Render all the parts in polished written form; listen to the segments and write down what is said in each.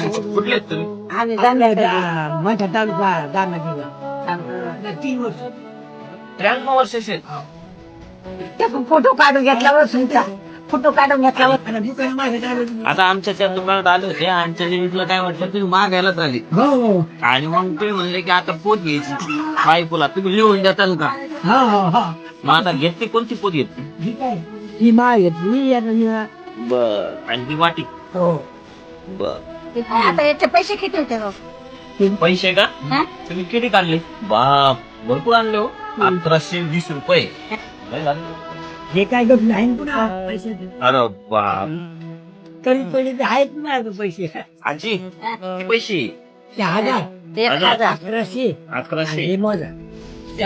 कुठले आहेत तुम्ही? आम्ही मोठ्या तालुका दाना 3 वर्ष 93 वर्षाचे आहेत. त्यातून फोटो काढून घेतल्यावर तुमचा फोटो काढून घेतल्यावर आता आमच्या त्या दुकानात आले होते आणि त्याच्या विकलं काय म्हटलं तुम्ही मागायलाच आली हो आणि मग तुम्ही म्हणले की आता पोत घ्यायची बायकोला तुम्ही लिहून देताल का? हा हा मग आता घेतली कोणती पोत घेतली? ठीक आहे ही माळ घेतली आता बर आणि ती वाटी हो बर आता याचे पैसे किती होते पैसे का तुम्ही किती काढले? बाप भरपूर आणले हो 1120 रुपये लय झाले. हे काय गप नाही पुन्हा पैसे अरे बाप तरी पहिले ते आहेत ना पैसे आजी किती पैसे? ते 1000 1100 1100 हे मोजा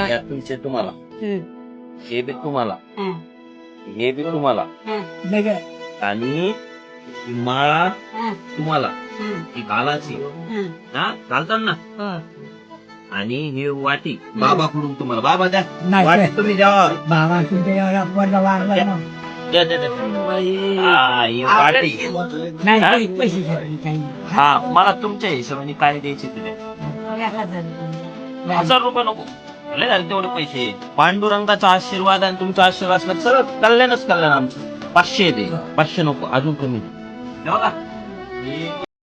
हे तुमचे तुम्हाला हे बी तुम्हाला हे बी तुम्हाला नगर आणि ही माळा तुम्हाला ही घालाची हा घालतात ना आणि हे वाटी बाबाकडून तुम्हाला बाबा द्या नाही. वाटी तुम्ही द्या बाबा तुमच्या एवढा पोरगा वाढला ना. द्या द्या द्या. हा, ही वाटी नाही हा? काही पैसे काही हा मला तुमच्या हिशोबाने काय द्यायचे ते द्या. 1000 रुपये नको लय झाले तेवढे पैसे. पांडुरंगाचा आशीर्वाद आणि तुमचा आशीर्वाद असला सरळ कल्याणच कल्याण आमचं. 500 दे 500 नको अजून कमी द्या.